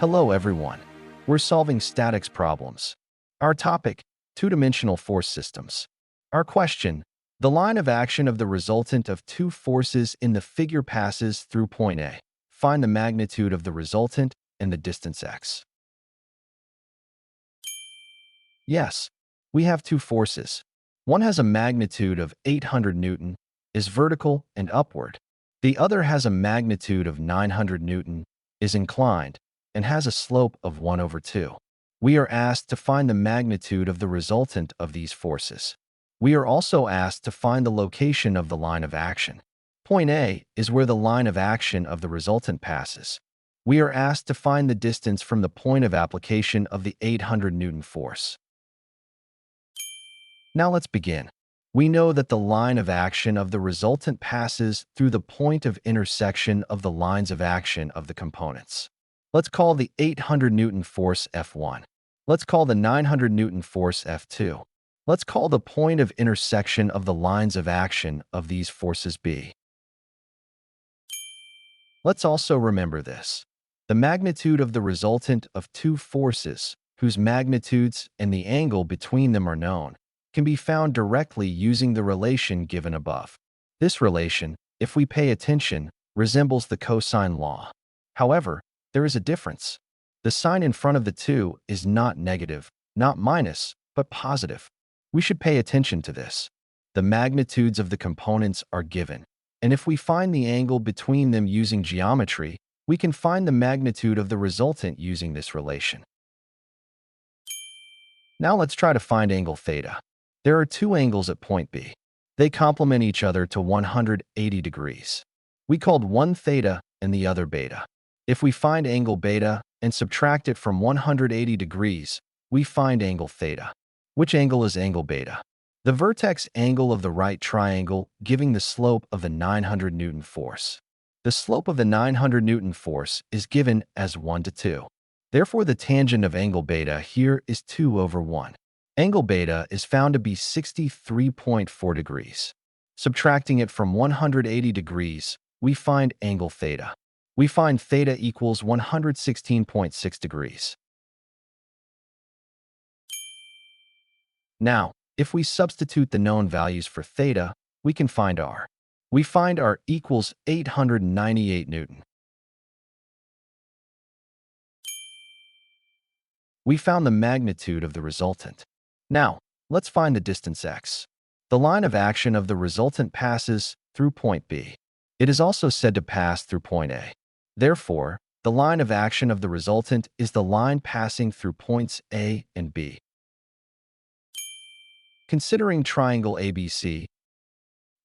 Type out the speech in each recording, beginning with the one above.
Hello everyone. We're solving statics problems. Our topic, two-dimensional force systems. Our question, the line of action of the resultant of two forces in the figure passes through point A. Find the magnitude of the resultant and the distance x. Yes, we have two forces. One has a magnitude of 800 Newton, is vertical and upward. The other has a magnitude of 900 Newton, is inclined, and has a slope of 1/2. We are asked to find the magnitude of the resultant of these forces. We are also asked to find the location of the line of action. Point A is where the line of action of the resultant passes. We are asked to find the distance from the point of application of the 800 Newton force. Now let's begin. We know that the line of action of the resultant passes through the point of intersection of the lines of action of the components. Let's call the 800 Newton force F1. Let's call the 900 Newton force F2. Let's call the point of intersection of the lines of action of these forces B. Let's also remember this. The magnitude of the resultant of two forces, whose magnitudes and the angle between them are known, can be found directly using the relation given above. This relation, if we pay attention, resembles the cosine law. However, there is a difference. The sign in front of the two is not negative, not minus, but positive. We should pay attention to this. The magnitudes of the components are given, and if we find the angle between them using geometry, we can find the magnitude of the resultant using this relation. Now let's try to find angle theta. There are two angles at point B. They complement each other to 180 degrees. We called one theta and the other beta. If we find angle beta and subtract it from 180 degrees, we find angle theta. Which angle is angle beta? The vertex angle of the right triangle giving the slope of the 900 Newton force. The slope of the 900 Newton force is given as 1:2. Therefore, the tangent of angle beta here is 2/1. Angle beta is found to be 63.4 degrees. Subtracting it from 180 degrees, we find angle theta. We find theta equals 116.6 degrees. Now, if we substitute the known values for theta, we can find r. We find r equals 898 Newton. We found the magnitude of the resultant. Now, let's find the distance x. The line of action of the resultant passes through point B. It is also said to pass through point A. Therefore, the line of action of the resultant is the line passing through points A and B. Considering triangle ABC,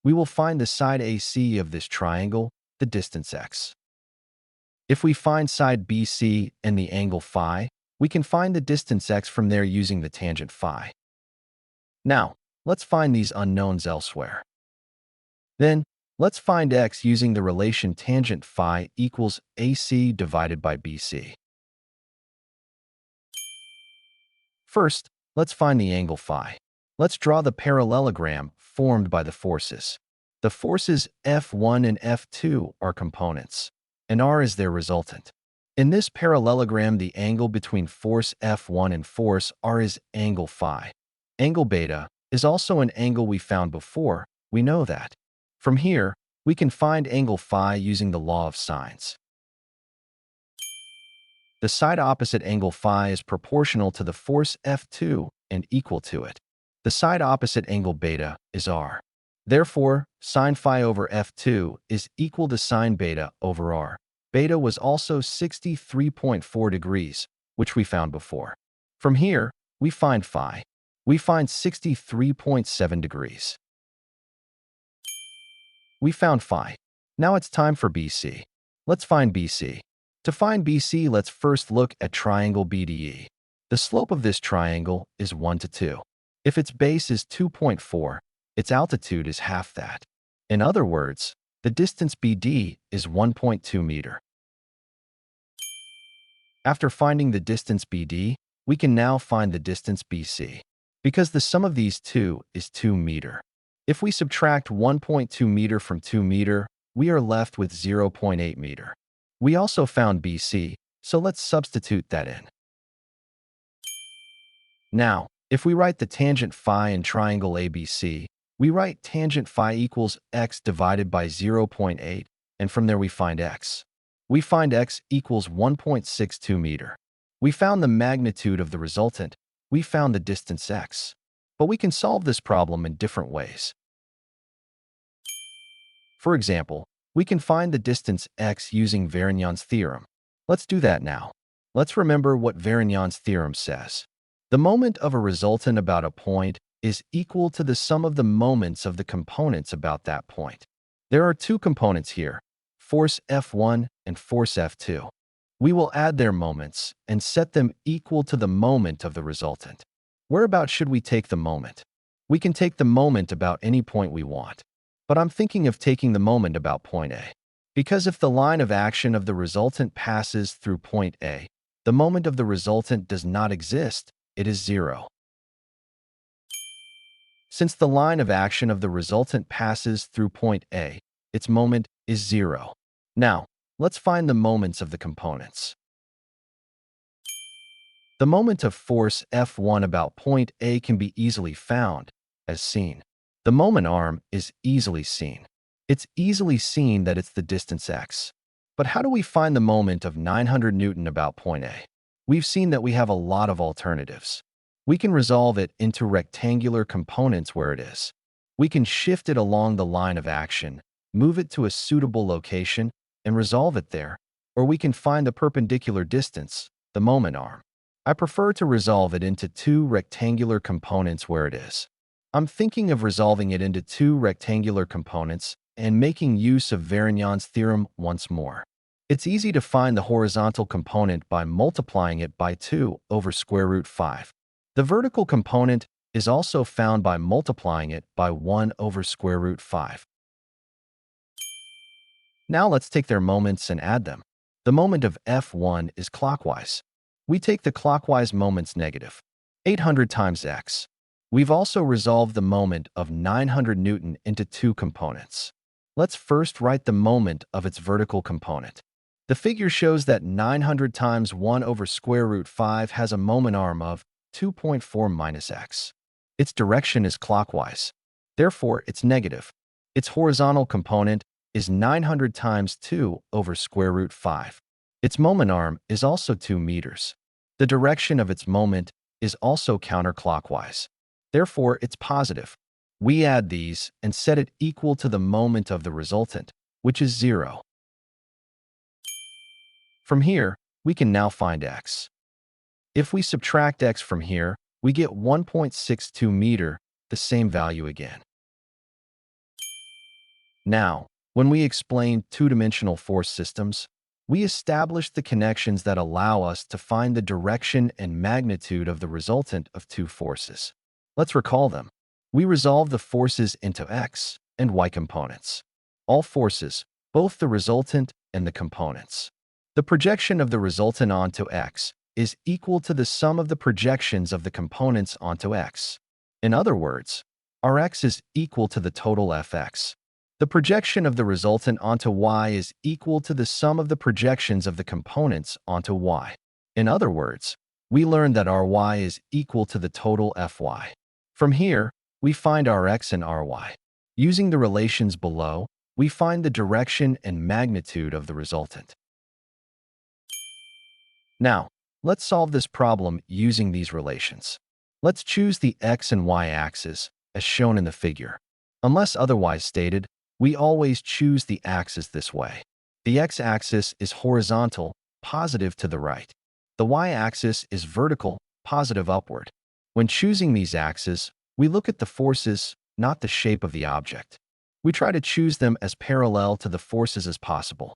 we will find the side AC of this triangle, the distance x. If we find side BC and the angle phi, we can find the distance x from there using the tangent phi. Now, let's find these unknowns elsewhere. Then, let's find x using the relation tangent phi equals AC divided by BC. First, let's find the angle phi. Let's draw the parallelogram formed by the forces. The forces F1 and F2 are components, and r is their resultant. In this parallelogram, the angle between force F1 and force r is angle phi. Angle beta is also an angle we found before, we know that. From here, we can find angle phi using the law of sines. The side opposite angle phi is proportional to the force F2 and equal to it. The side opposite angle beta is r. Therefore, sine phi over F2 is equal to sine beta over r. Beta was also 63.4 degrees, which we found before. From here, we find phi. We find 63.7 degrees. We found phi. Now it's time for BC. Let's find BC. To find BC, let's first look at triangle BDE. The slope of this triangle is 1:2. If its base is 2.4, its altitude is half that. In other words, the distance BD is 1.2 meter. After finding the distance BD, we can now find the distance BC, because the sum of these two is 2 meter. If we subtract 1.2 meter from 2 meter, we are left with 0.8 meter. We also found BC, So let's substitute that in. Now, if we write the tangent phi in triangle ABC, we write tangent phi equals x divided by 0.8, and from there we find x. We find x equals 1.62 meter. We found the magnitude of the resultant. We found the distance x. But we can solve this problem in different ways. For example, we can find the distance x using Varignon's theorem. Let's do that now. Let's remember what Varignon's theorem says. The moment of a resultant about a point is equal to the sum of the moments of the components about that point. There are two components here, force F1 and force F2. We will add their moments and set them equal to the moment of the resultant. Whereabouts should we take the moment? We can take the moment about any point we want, but I'm thinking of taking the moment about point A. Because if the line of action of the resultant passes through point A, the moment of the resultant does not exist, it is 0. Since the line of action of the resultant passes through point A, its moment is 0. Now, let's find the moments of the components. The moment of force F1 about point A can be easily found, as seen. The moment arm is easily seen. It's easily seen that it's the distance x. But how do we find the moment of 900 Newton about point A? We've seen that we have a lot of alternatives. We can resolve it into rectangular components where it is. We can shift it along the line of action, move it to a suitable location, and resolve it there. Or we can find the perpendicular distance, the moment arm. I prefer to resolve it into two rectangular components where it is. I'm thinking of resolving it into two rectangular components and making use of Varignon's theorem once more. It's easy to find the horizontal component by multiplying it by 2 over square root 5. The vertical component is also found by multiplying it by 1 over square root 5. Now let's take their moments and add them. The moment of F1 is clockwise. We take the clockwise moment's negative, 800 times x. We've also resolved the moment of 900 Newton into two components. Let's first write the moment of its vertical component. The figure shows that 900 times 1 over square root 5 has a moment arm of 2.4 minus x. Its direction is clockwise. Therefore, it's negative. Its horizontal component is 900 times 2 over square root 5. Its moment arm is also 2 meters. The direction of its moment is also counterclockwise. Therefore, it's positive. We add these and set it equal to the moment of the resultant, which is 0. From here, we can now find x. If we subtract x from here, we get 1.62 meter, the same value again. Now, when we explain two-dimensional force systems, we established the connections that allow us to find the direction and magnitude of the resultant of two forces. Let's recall them. We resolve the forces into x and y components. All forces, both the resultant and the components. The projection of the resultant onto x is equal to the sum of the projections of the components onto x. In other words, our x is equal to the total fx. The projection of the resultant onto y is equal to the sum of the projections of the components onto y. In other words, we learned that our y is equal to the total fy. From here, we find our x and our y. Using the relations below, we find the direction and magnitude of the resultant. Now, let's solve this problem using these relations. Let's choose the x and y axis, as shown in the figure. Unless otherwise stated, we always choose the axis this way. The x-axis is horizontal, positive to the right. The y-axis is vertical, positive upward. When choosing these axes, we look at the forces, not the shape of the object. We try to choose them as parallel to the forces as possible.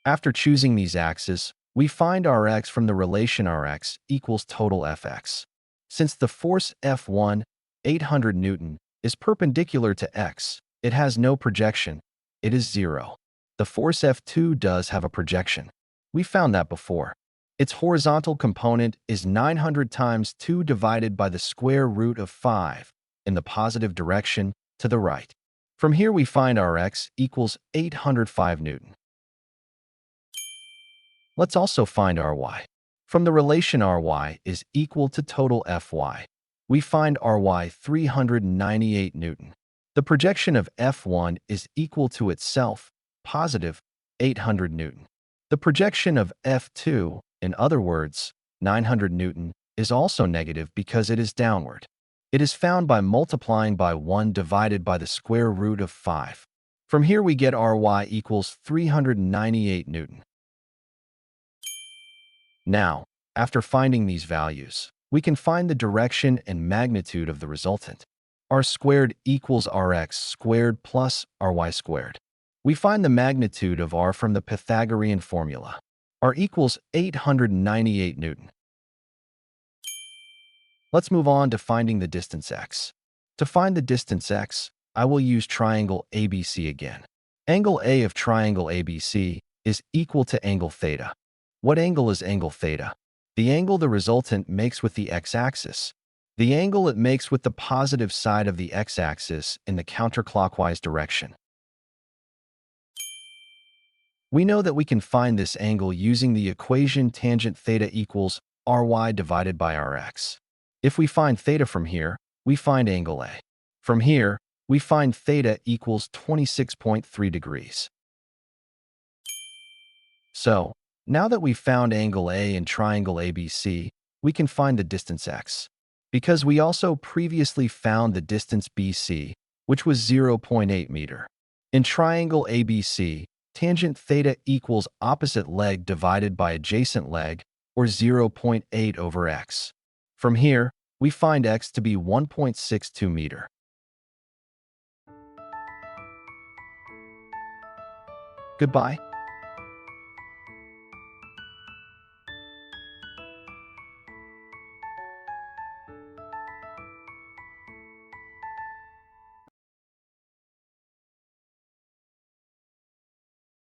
After choosing these axes, we find our x from the relation Rx equals total Fx. Since the force F1, 800 Newton, is perpendicular to x, it has no projection. It is 0. The force F2 does have a projection. We found that before. Its horizontal component is 900 times 2 divided by the square root of 5 in the positive direction to the right. From here we find our x equals 805 Newton. Let's also find Ry. From the relation Ry is equal to total Fy, we find Ry 398 Newton. The projection of F1 is equal to itself, positive 800 Newton. The projection of F2, in other words, 900 Newton, is also negative because it is downward. It is found by multiplying by 1 divided by the square root of 5. From here we get Ry equals 398 Newton. Now, after finding these values, we can find the direction and magnitude of the resultant. R squared equals Rx squared plus Ry squared. We find the magnitude of R from the Pythagorean formula. R equals 898 Newton. Let's move on to finding the distance x. To find the distance x, I will use triangle ABC again. Angle A of triangle ABC is equal to angle theta. What angle is angle theta? The angle the resultant makes with the x-axis. The angle it makes with the positive side of the x-axis in the counterclockwise direction. We know that we can find this angle using the equation tangent theta equals Ry divided by Rx. If we find theta from here, we find angle A. From here, we find theta equals 26.3 degrees. So, now that we've found angle A in triangle ABC, we can find the distance x. Because we also previously found the distance BC, which was 0.8 meter. In triangle ABC, tangent theta equals opposite leg divided by adjacent leg, or 0.8 over x. From here, we find x to be 1.62 meter. Goodbye.